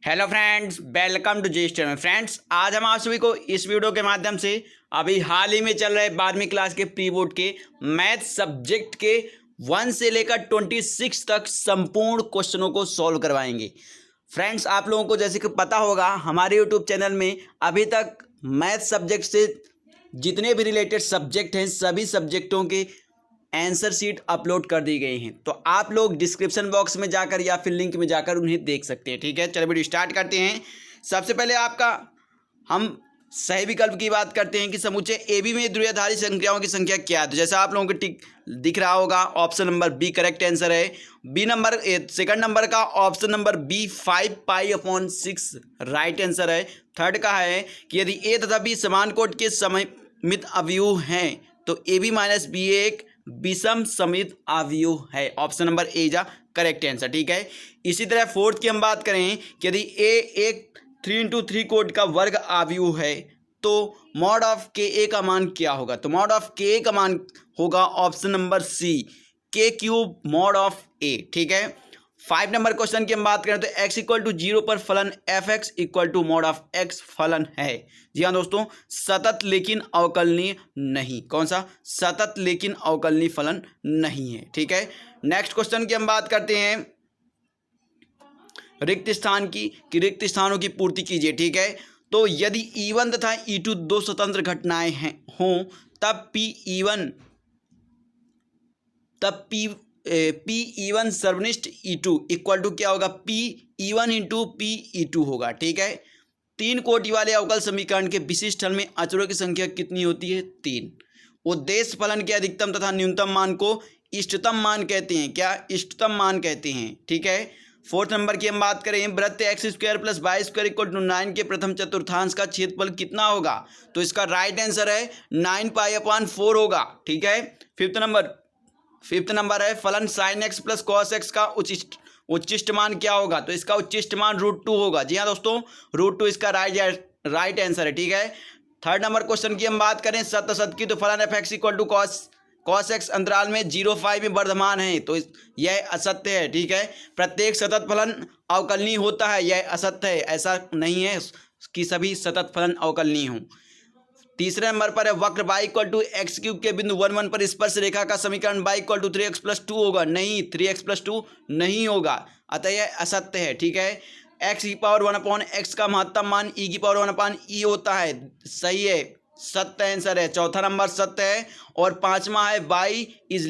Hello friends, welcome to G study में। Friends, आज हम आप सभी को इस वीडियो के माध्यम से अभी हाल ही में चल रहे 12वीं क्लास के प्री बोर्ड के मैथ सब्जेक्ट के 1 से लेकर 26 तक संपूर्ण क्वेश्चनों को सॉल्व करवाएंगे। फ्रेंड्स, आप लोगों को जैसे कि पता होगा, हमारे यूट्यूब चैनल में अभी तक मैथ सब्जेक्ट से जितने भी रिलेटेड सब्जेक्ट हैं सभी सब्जेक्टों के आंसर शीट अपलोड कर दी गई हैं। तो आप लोग डिस्क्रिप्शन बॉक्स में जाकर या फिर लिंक में जाकर उन्हें देख सकते हैं। ठीक है, चलो वीडियो स्टार्ट करते हैं। सबसे पहले हम सही विकल्प की बात करते हैं कि समुच्चय ए बी में द्विआधारी संख्याओं की संख्या क्या है। तो जैसा आप लोगों को टिक दिख रहा होगा, option number B correct answer है। सेकंड नंबर का option number B 5π/6 right answer है। थर्ड का है कि यदि ए तथा बी समान कोट के सममित अवयव हैं तो ए बी माइनस बी एक विषम समित अवयव है। ऑप्शन नंबर ए जा करेक्ट आंसर। ठीक है, इसी तरह फोर्थ की हम बात करें कि यदि ए एक 3x3 कोट का वर्ग अवयव है तो मॉड ऑफ के ए का मान क्या होगा। तो मॉड ऑफ के ए का मान होगा ऑप्शन नंबर सी के क्यूब मॉड ऑफ ए। ठीक है, 5 नंबर क्वेश्चन की हम बात करें तो x इक्वल टू 0 पर फलन f x equal to mod of x फलन है। जी हाँ दोस्तों, सतत लेकिन अवकलनीय नहीं। कौन सा? सतत लेकिन अवकलनीय फलन नहीं है। ठीक है, नेक्स्ट क्वेश्चन की हम बात करते हैं रिक्त स्थान की, कि रिक्त स्थानों की पूर्ति कीजिए। ठीक है, तो यदि E1 तथा E2 दो स्वतंत्र घटनाएं हैं हों तब P E1 सर्वनिष्ठ E2 equal to क्या होगा? PE1 इंटू PE2 होगा। ठीक है, 3 कोटि वाले अवकल समीकरण के विशिष्ट हल में अचरों की संख्या कितनी होती है? 3। उद्देश्य फलन के अधिकतम तथा न्यूनतम मान को इष्टतम मान कहते हैं। क्या? इष्टतम मान कहते हैं। ठीक है, फोर्थ नंबर की हम बात करें, वृत्त x² + y² इक्वल टू 9 के प्रथम चतुर्थांश का क्षेत्रफल कितना होगा? तो इसका राइट आंसर है 9π/4 होगा। ठीक है, फिफ्थ नंबर है फलन sin x + cos x का उच्चिष्ट मान क्या होगा? तो इसका उच्चिष्ट मान √2 होगा। जी हाँ दोस्तों, √2 इसका राइट आंसर है। ठीक है, थर्ड नंबर क्वेश्चन की हम बात करें सत्य असत्य की, तो फलन f(x) equal to cos x अंतराल में 0-5 में वर्धमान है तो यह असत्य है। ठीक है, प्रत्येक सतत फलन अवकलनीय होता है, यह असत्य है। ऐसा नहीं है कि सभी सतत फलन अवकलनीय हों। तीसरे नंबर पर है वक्र y इक्वल टू x³ के बिंदु 1 1 पर स्पर्श रेखा का समीकरण y इक्वल टू 3x + 2 होगा। नहीं, 3x + 2 नहीं होगा, अतः यह असत्य है। ठीक है, x⁴1/x का महत्तम मान e⁴1/e होता है। सही है, सत्य आंसर है। चौथा नंबर सत्य है। और पांचवा है y ≤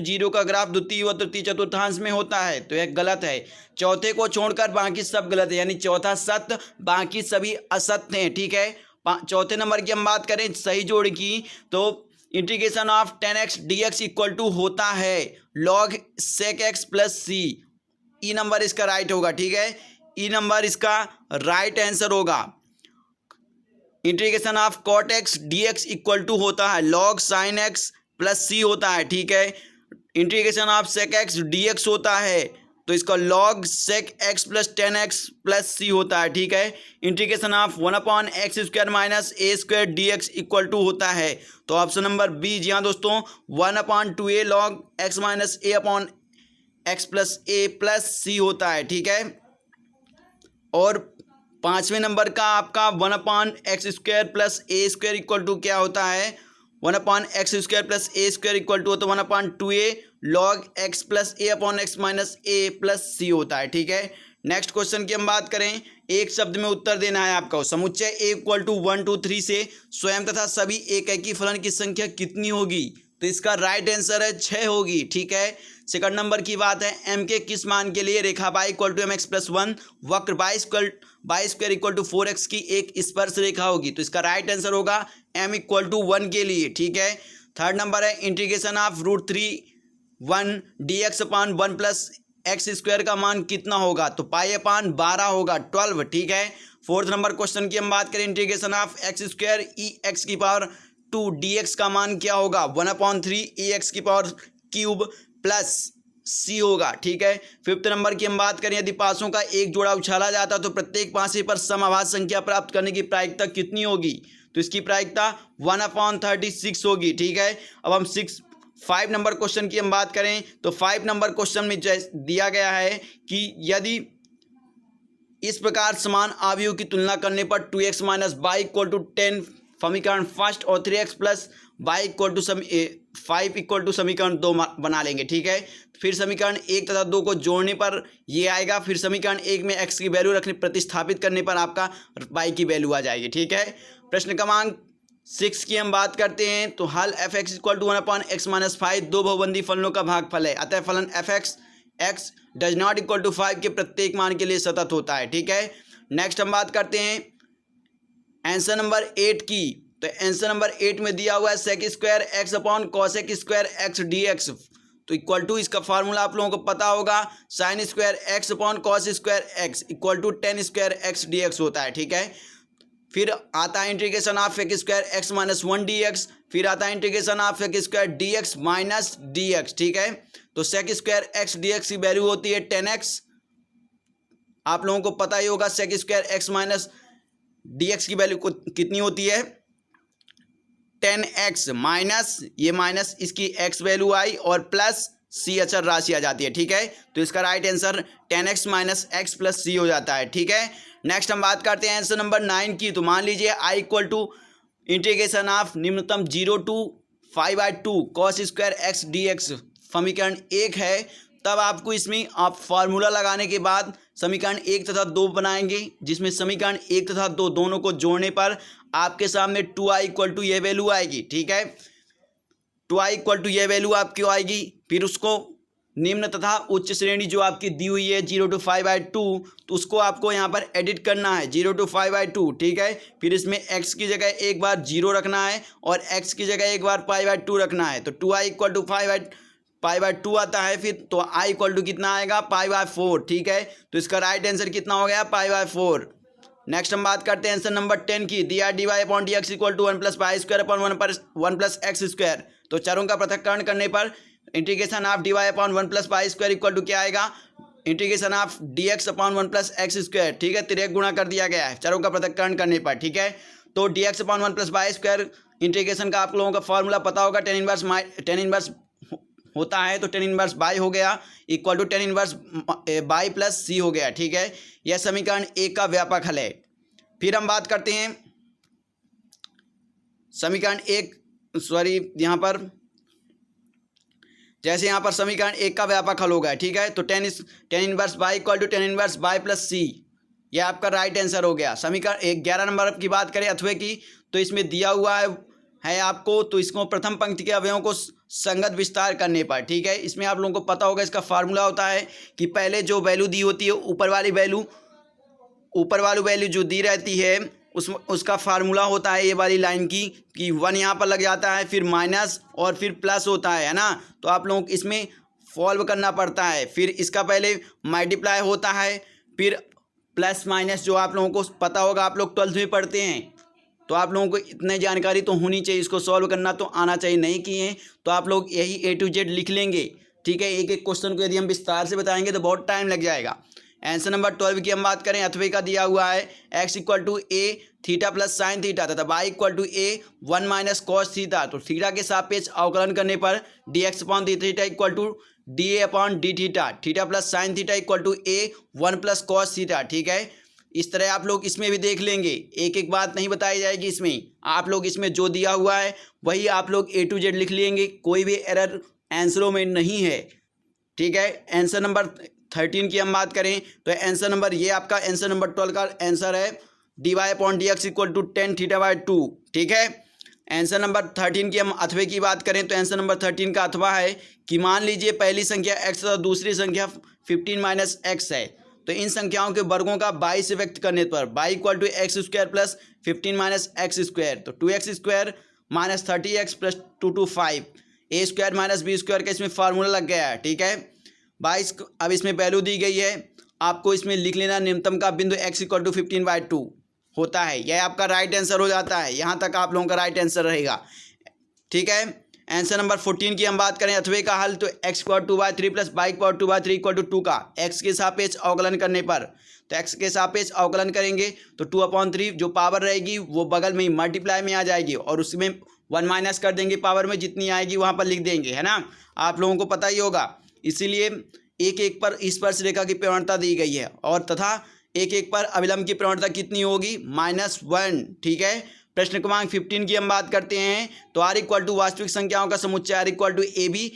0 का ग्राफ द्वितीय व तृतीय चतुर्थांश में होता है, तो यह गलत है। चौथे को छोड़कर बाकी सब गलत है, यानी चौथा सत्य, बाकी सभी असत्य हैं। ठीक है, चौथे नंबर की हम बात करें सही जोड़ की, तो integration of 10x dx equal to होता है log sec x + c। E number इसका राइट होगा। ठीक है, ई नंबर इसका राइट आंसर होगा। Integration of cot x dx equal to होता है log sin x + c होता है। ठीक है, integration of sec x dx होता है तो इसका log sec x + 10x + c होता है। ठीक है, integration of 1/x² - a² dx equal to होता है तो ऑप्शन नंबर बी। जी हाँ दोस्तों, 1/2a log x - a/x + a + c होता है। ठीक है, और पांचवें नंबर का आपका 1/x² + a² इक्वल टू क्या होता है? 1/x² + a² इक्वल टू होता है 1/2a log x + a/x - a + c होता है। ठीक है, नेक्स्ट क्वेश्चन की हम बात करें, एक शब्द में उत्तर देना है आपको। समुच्चय a इक्वल टू 1 2 3 से स्वयं तथा सभी एकैकी फलन की संख्या कितनी होगी? तो इसका राइट आंसर है 6 होगी। ठीक है, सेकंड नंबर की बात है m के किस मान के लिए रेखा y इक्वल टू mx + 1 वक्र y² इक्वल टू 4x की एक स्पर्श रेखा होगी, तो इसका राइट आंसर होगा m इक्वल टू 1 के लिए। ठीक है, थर्ड नंबर है इंटीग्रेशन ऑफ √3 dx/1 + x² का मान कितना होगा? तो π/12 होगा, 12। ठीक है, फोर्थ नंबर क्वेश्चन की हम बात करें, integration of x² e(x⁴2 dx का मान क्या होगा? 1/3 e(x⁵ + c होगा। ठीक है, फिफ्थ नंबर की हम बात करें, यदि पासों का एक जोड़ा उछाला जाता तो प्रत्येक पासे पर समआभाज्य संख्या प्राप्त करने की प्रायिकता कितनी होगी? तो इसकी प्रायिकता 1/36 होगी। ठीक है, अब हम 5 नंबर क्वेश्चन की हम बात करें तो 5 नंबर क्वेश्चन में दिया गया है कि यदि इस प्रकार समान अवयवों की तुलना करने पर 2x minus Y equal to 10 समीकरण फर्स्ट और 3x plus y equal to 5 equal to समीकरण 2 बना लेंगे। ठीक है, फिर समीकरण 1 तथा 2 को जोड़ने पर ये आएगा। फिर समीकरण 1 में x की वैल्यू रखने प्रतिस्थापित करने पर आपका y की वैल्यू आ जाएगी। ठीक है, प्रश्न क्रमांक 6 की हम बात करते हैं। तो हल f x equal to 1/x minus 5 दो बहुबंदी फलनों का भागफल है, अतः फलन f x x does not equal to 5 के प्रत्येक मान के लिए सतत होता है। ठीक है, नेक्स्ट हम बात करते हैं आंसर नंबर 8 की। तो आंसर नंबर 8 में दिया हुआ है sec square x upon cosec square x d x, तो इक्वल टू इसका फार्मूला आप लोगों को पता होगा, sine square x upon cos square x equal to tan square x d x होता है। ठीक है, फिर आता है integration of sec square x minus 1 d x, फिर आता है integration of sec square d x minus d x. ठीक है, तो sec square x d x की वैल्यू होती है 10x, आप लोगों को पता ही होगा sec square x minus d x की वैल्यू कितनी होती है 10x माइनस ये माइनस इसकी x वैल्यू आई और प्लस c अचर राशि आ जाती है। ठीक है, तो इसका right answer 10x minus x plus c हो जाता है। ठीक है, नेक्स्ट हम बात करते हैं आंसर नंबर 9 की। तो मान लीजिए i equal to integration of निम्नतम 0 to 5/2 cos square x d x समीकरण 1 है। तब आपको इसमें आप फार्मूला लगाने के बाद समीकरण 1 तथा 2 बनाएंगे, जिसमें समीकरण 1 तथा 2 दोनों को जोड़ने पर आपके सामने 2i इक्वल टू ये वैल्यू आएगी। ठीक है, 2i इक्वल टू ये वैल्यू आपकी आएगी। फिर उसको निम्न तथा उच्च श्रेणी जो आपकी दी हुई है 0 टू 5/2, तो उसको आपको यहाँ पर एडिट करना है 0 टू 5/2। ठीक है, फिर इसमें x की जगह एक बार 0 रखना है और x की जगह एक बार 5/2 रखना है। तो 2i इक्वल टू 5/2 आता है। फिर तो i इक्वल टू कितना आएगा 5/4। ठीक है, तो इसका राइट आंसर कितना हो गया 5/4। नेक्स्ट हम बात करते हैं आंसर नंबर 10 की। D r d y upon d x equal to 1 plus y square upon 1 plus x square, तो चरों का पृथक्करण करने पर integration of d y upon 1 plus y square equal to क्या आएगा integration of d x upon 1 plus x square. ठीक है, तिरक गुणा कर दिया गया है चरों का पृथक्करण करने पर। ठीक है, तो d x upon 1 plus y square integration का आप लोगों का फॉर्मूला पता होगा, टेन इनवर्स होता है, तो टेन इनवर्स बाई हो गया equal to ten inverse y plus c हो गया। ठीक है, यह समीकरण 1 का व्यापक हल है। फिर हम बात करते हैं समीकरण 1 यहाँ पर जैसे यहाँ पर समीकरण 1 का व्यापक हल होगा। ठीक है, तो ten inverse y equal to ten inverse y plus c, यह आपका राइट आंसर हो गया। समीकरण 11 नंबर की बात करें अथवे की, तो इसमें दिया हुआ है आपको, तो इसको प्रथम पंक्ति के अवयवों को संगत विस्तार करने पर। ठीक है, इसमें आप लोगों को पता होगा इसका फार्मूला होता है कि पहले जो वैल्यू दी होती है ऊपर वाली वैल्यू जो दी रहती है उसका फार्मूला होता है ये वाली लाइन की कि 1 यहाँ पर लग जाता है, फिर माइनस और फिर प्लस होता है ना, तो आप लोगों को इसमें सॉल्व करना पड़ता है। फिर इसका पहले मल्टीप्लाई होता है, फिर प्लस माइनस जो आप लोगों को पता होगा, आप लोग 12th में पढ़ते हैं, तो आप लोगों को इतने जानकारी तो होनी चाहिए, इसको सॉल्व करना तो आना चाहिए। नहीं किए तो आप लोग यही A to Z लिख लेंगे। ठीक है, एक एक क्वेश्चन को यदि हम विस्तार से बताएंगे तो बहुत टाइम लग जाएगा। आंसर नंबर 12 की हम बात करें अथवे का दिया हुआ है x equal to a theta plus sine theta तथा y equal to a 1 minus cos theta, तो थीटा के सापेक्ष अवकलन करने पर d x upon d theta equal to d a upon d theta, theta plus sine theta equal to a 1 plus cos theta. ठीक है, इस तरह आप लोग इसमें भी देख लेंगे, एक एक बात नहीं बताई जाएगी इसमें, आप लोग इसमें जो दिया हुआ है वही आप लोग A to Z लिख लेंगे, कोई भी एरर आंसरों में नहीं है। ठीक है, आंसर नंबर 13 की हम बात करें तो आंसर नंबर ये आपका आंसर नंबर 12 का आंसर है d y upon d x equal to 10 theta by 2। ठीक है, आंसर नंबर 13 की हम अथवे की बात करें तो आंसर नंबर 13 का अथवा है कि मान लीजिए पहली संख्या x और दूसरी संख्या 15 माइनस एक्स है, तो इन संख्याओं के वर्गों का 22 से व्यक्त करने पर y equal to x square plus 15 minus x square, तो 2x square minus 30x plus 2 to 5 a square minus b square का इसमें फार्मूला लग गया है। ठीक है, 22 अब इसमें वैल्यू दी गई है, आपको इसमें लिख लेना निम्नतम का बिंदु x इक्वल टू 15/2 होता है, यह आपका राइट आंसर हो जाता है। यहाँ तक आप लोगों का राइट आंसर रहेगा। ठीक है, आंसर नंबर 14 की हम बात करें अथवे का हल तो x पावर 2/3 प्लस y पावर 2/3 इक्वल टू 2 का x के सापेक्ष अवकलन करने पर, तो x के सापेक्ष अवकलन करेंगे तो 2/3 जो पावर रहेगी वो बगल में ही मल्टीप्लाई में आ जाएगी और उसमें 1 माइनस कर देंगे, पावर में जितनी आएगी वहाँ पर लिख देंगे, है ना, आप लोगों को पता ही होगा। इसीलिए एक एक पर स्पर्श रेखा की प्रवणता दी गई है और तथा एक एक पर अविलंब की प्रवणता कितनी होगी, -1। ठीक है। प्रश्न क्रमांक 15 की हम बात करते हैं। तो आर इक्वल टू वास्तविक संख्याओं का समुच्चय R equal to a b,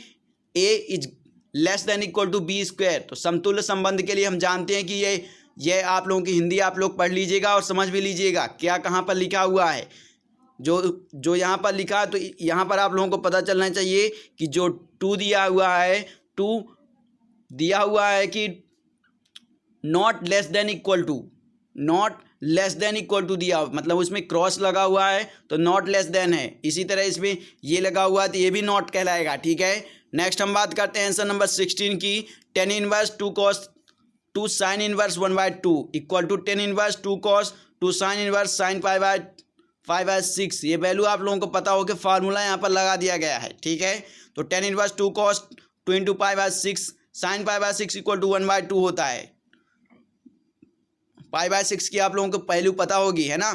a is less than equal to b square. तो समतुल्य संबंध के लिए हम जानते हैं कि ये आप लोगों की हिंदी आप लोग पढ़ लीजिएगा और समझ भी लीजिएगा क्या कहाँ पर लिखा हुआ है। जो यहाँ पर लिखा है तो यहाँ पर आप लोगों को पता चलना चाहिए कि जो 2 दिया हुआ है, 2 दिया हुआ है कि not less than equal to, not less than equal to दिया, मतलब उसमें क्रॉस लगा हुआ है तो नॉट लेस देन है। इसी तरह इसमें ये लगा हुआ है तो ये भी नॉट कहलाएगा। ठीक है। नेक्स्ट हम बात करते हैं आंसर नंबर 16 की। tan inverse 2 cos 2 sin inverse 1/2 equal to tan inverse 2 cos 2 sin inverse sin π/6। ये वैल्यू आप लोगों को पता हो कि फार्मूला यहाँ पर लगा दिया गया है। ठीक है। तो tan inverse 2 cos 2 × π/6 sin π/6 equal to 1/2 होता है। π/6 की आप लोगों को वैल्यू पता होगी, है ना।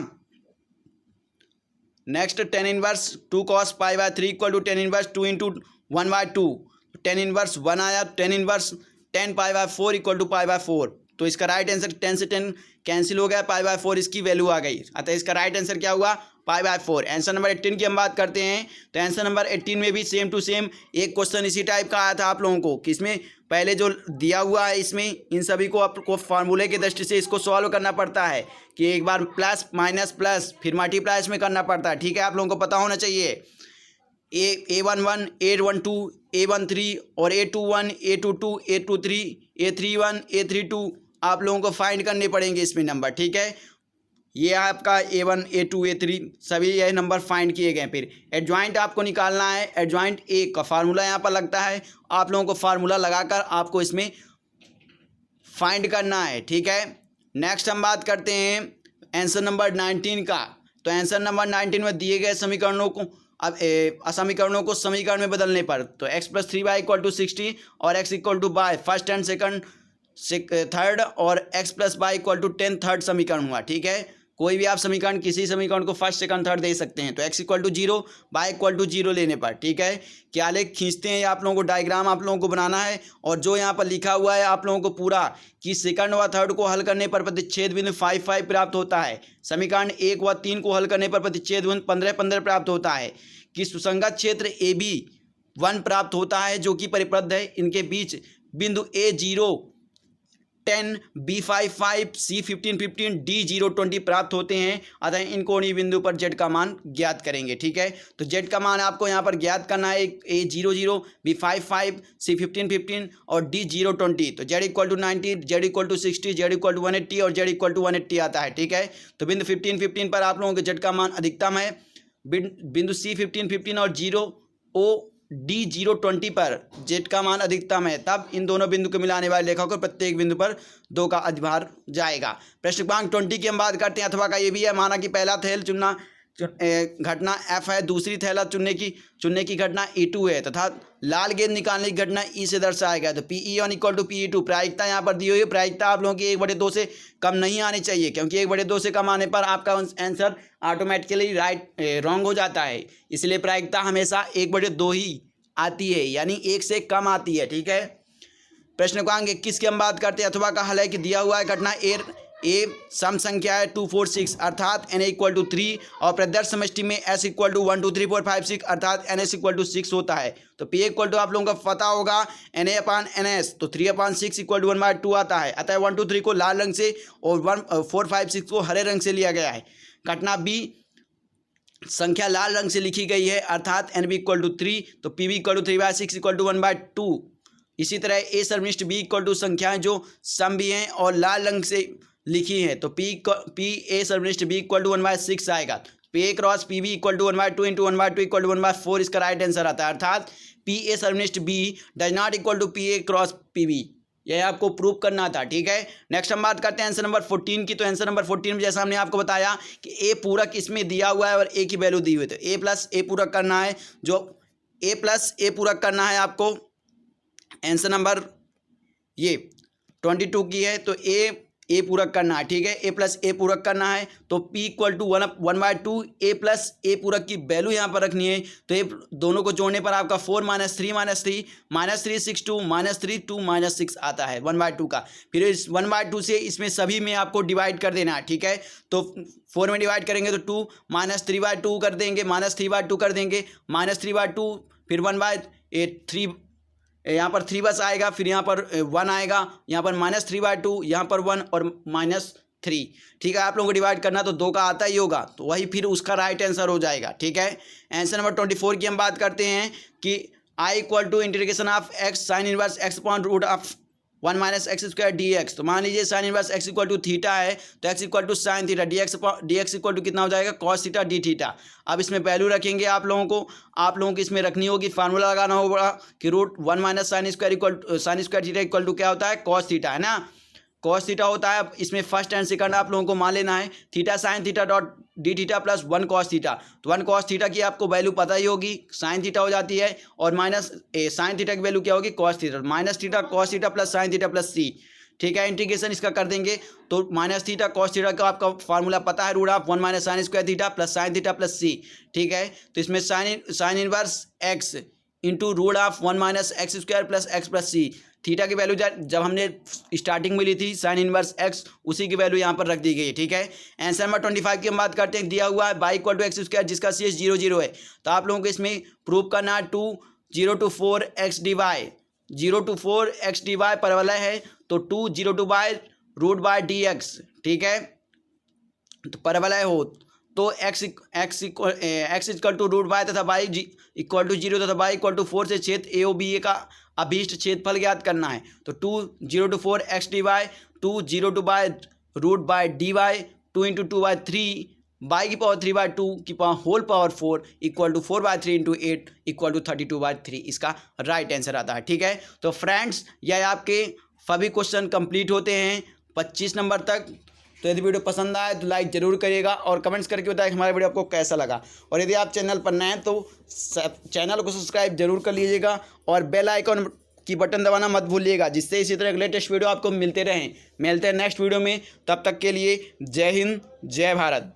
Next tan inverse 2 cos π/3 equal to tan inverse 2 × 1/2। tan inverse 1 आया, tan इनवर्स 10 π/4 इक्वल टू π/4। तो इसका राइट आंसर 10 से 10 कैंसिल हो गया, π/4 इसकी वैल्यू आ गई। अतः इसका राइट आंसर क्या हुआ, π/4। आंसर नंबर 18 की हम बात करते हैं। तो आंसर नंबर 18 में भी सेम टू सेम एक क्वेश्चन इसी टाइप का आया था आप लोगों को कि इसमें पहले जो दिया हुआ है इसमें इन सभी को आपको फार्मूले की दृष्टि से इसको सॉल्व करना पड़ता है कि एक बार प्लस माइनस प्लस फिर मल्टीप्लाई इसमें करना पड़ता है। ठीक है। आप लोगों को पता होना चाहिए A11, A12, A13 और A21, A22, A23, A31, A32 आप लोगों को फाइंड करने पड़ेंगे इसमें नंबर। ठीक है। ये आपका A1, A2, A3 सभी ये नंबर फाइंड किए गए। फिर एडजॉइंट आपको निकालना है। एडजॉइंट ए का फार्मूला यहाँ पर लगता है, आप लोगों को फार्मूला लगाकर आपको इसमें फाइंड करना है। ठीक है। नेक्स्ट हम बात करते हैं आंसर नंबर 19 का। तो आंसर नंबर 19 में दिए गए समीकरणों को अब समीकरणों को समीकरण में बदलने पर तो x + 3y = 60 और x = y first and second third और x + y = 10 थर्ड समीकरण हुआ। ठीक है। कोई भी आप समीकरण किसी समीकरण को फर्स्ट सेकंड थर्ड दे सकते हैं। तो x = 0 y = 0 लेने पर। ठीक है। क्या लेख खींचते हैं आप लोगों को, डायग्राम आप लोगों को बनाना है और जो यहाँ पर लिखा हुआ है आप लोगों को पूरा कि सेकंड व थर्ड को हल करने पर प्रतिच्छेद बिंदु 5 प्राप्त होता है। समीकरण 1 व 3 को हल करने पर प्रतिच्छेद बिंदु 15 प्राप्त होता है। कि सुसंगत क्षेत्र AB1 प्राप्त होता है जो कि परिपृध है। इनके बीच बिंदु A0 10, B5 C15 15 D0 20 प्राप्त होते हैं। अतः इन कोणीय बिंदु पर Z का मान ज्ञात करेंगे। ठीक है। तो Z का मान आपको यहाँ पर ज्ञात करना है A00, B5 C15 15 और D0 20। तो Z = 90, Z = 60, Z = 180 और Z = 180 आता है। ठीक है। तो बिंदु 15 15 पर आप लोगों के Z का मान अधिकतम है। बिंदु C15 15 और D0 20 पर Z का मान अधिकतम है। तब इन दोनों बिंदु को मिलाने वाले रेखा को प्रत्येक बिंदु पर 2 का अधिभार जाएगा। प्रश्न क्रमांक 20 की हम बात करते हैं। अथवा का ये भी है, माना कि पहला थैल चुनना घटना F है, दूसरी थैला चुनने की घटना E2 है तथा लाल गेंद निकालने की घटना E से दर्शाएगा। तो PE1 = PE2। प्रायिकता यहाँ पर दी हुई है। प्रायिकता आप लोगों की 1/2 से कम नहीं आनी चाहिए, क्योंकि 1/2 से कम आने पर आपका आंसर ऑटोमेटिकली रॉन्ग हो जाता है। इसलिए प्रायिकता हमेशा 1/2 ही आती है, यानी 1 से कम आती है। ठीक है। प्रश्न क्रमांक 21 की हम बात करते हैं। अथवा का हल है कि दिया हुआ है घटना ए सम संख्या है 2 4 6 अर्थात Na = 3 और प्रदर्श समष्टि में S = 1 2 3 4 5 6 अर्थात NS = 6 होता है। तो P = आप लोगों को पता होगा Na/NS। तो 3/6 = 1/2 आता है। अतः 1 2 3 को लाल रंग से और 4 5 6 को हरे रंग से लिया गया है। घटना B संख्या लाल रंग से लिखी गई है अर्थात NB = 3। तो PB = 3/6 = 1/2। इसी तरह A सर्वनिष्ठ B = संख्याएं जो सम भी हैं और लाल रंग से लिखी है। तो P A सर्वनिष्ठ B = 1/6 आएगा। P A × PB = 1/2 × 1/2 = 1/4 इसका राइट आंसर आता है। अर्थात P A सर्वनिष्ठ B does not equal to P A × PB। यह आपको प्रूव करना था। ठीक है। नेक्स्ट हम बात करते हैं आंसर नंबर 14 की। तो आंसर नंबर 14 में जैसा हमने आपको बताया कि A पूरक इसमें दिया हुआ है और A की वैल्यू दी हुई है। तो A + A पूरक करना है, जो A + A पूरक करना है आपको। आंसर नंबर ये 22 की है। तो ए पूरक करना है, ठीक है, ए प्लस ए पूरक करना है। तो p equal to 1/2 a plus a पूरक की वैल्यू यहाँ पर रखनी है। तो ये दोनों को जोड़ने पर आपका 4 - 3 - 3 -3 6 2 -3 2 -6 आता है 1/2 का। फिर इस 1/2 से इसमें सभी में आपको डिवाइड कर देना है, ठीक है। तो 4 में डिवाइड करेंगे तो 2 -3/2 कर देंगे, -3/2 कर देंगे, -3/2 फिर 1/3 यहाँ पर 3 बस आएगा, फिर यहाँ पर 1 आएगा, यहाँ पर -3/2, यहाँ पर 1 और -3, ठीक है। आप लोगों को डिवाइड करना तो 2 का आता ही होगा, तो वही फिर उसका राइट आंसर हो जाएगा, ठीक है। आंसर नंबर 24 की हम बात करते हैं कि I equal to integration of x sine inverse x upon root of 1 - x² dx। तो मान लीजिए sine inverse x equal to theta है, तो x equal to sine theta dx equal to कितना हो जाएगा कॉस थीटा डी थीटा। अब इसमें वैल्यू रखेंगे आप लोगों को इसमें रखनी होगी, फार्मूला लगाना होगा कि root 1 - sine square theta equal to क्या होता है कॉस थीटा, है ना, कॉस थीटा होता है। इसमें फर्स्ट एंड सेकंड आप लोगों को मान लेना है, theta sine theta dot D theta plus 1 cos theta. तो 1 कॉस थीटा की आपको वैल्यू पता ही होगी, साइन थीटा हो जाती है, और साइन थीटा की वैल्यू क्या होगी cos theta, minus theta cos theta plus sine theta plus c, ठीक है। इंटीग्रेशन इसका कर देंगे तो माइनस थीटा कॉस थीटा का आपका फार्मूला पता है, root of 1 - sine square theta plus sine theta plus c, ठीक है। तो इसमें sine inverse x into root of 1 - x² plus x plus c, theta की वैल्यू जब हमने स्टार्टिंग में ली थी साइन इनवर्स एक्स, उसी की वैल्यू यहाँ पर रख दी गई है, ठीक है। आंसर नंबर 25 की हम बात करते हैं, दिया हुआ है y इक्वल टू x² जिसका CS 0 0 है। तो आप लोगों को इसमें प्रूव करना है 2 0 to 4x dy, 0 to 4x dy परवलय है, तो 2 0 to y root by dx, ठीक है। तो परवलय हो तो x equal to root by तथा y इक्वल टू 0 तथा y इक्वल टू 4 से छेद ए ओ बी ए का अभीष्ट छेदफल ज्ञात करना है। तो 2 0 to 4x dy 2 0 to y root by dy 2 × 2/3 y की पावर 3/2 की power whole power 4 equal to 4/3 × 8 equal to 32/3 इसका राइट आंसर आता है, ठीक है। तो फ्रेंड्स यह आपके सभी क्वेश्चन कंप्लीट होते हैं 25 नंबर तक। तो यदि वीडियो पसंद आए तो लाइक ज़रूर करिएगा और कमेंट्स करके बताएं कि हमारा वीडियो आपको कैसा लगा। और यदि आप चैनल पर नए हैं तो चैनल को सब्सक्राइब जरूर कर लीजिएगा और बेल आइकन की बटन दबाना मत भूलिएगा, जिससे इसी तरह लेटेस्ट वीडियो आपको मिलते रहें। मिलते हैं नेक्स्ट वीडियो में, तब तक के लिए जय हिंद जय भारत।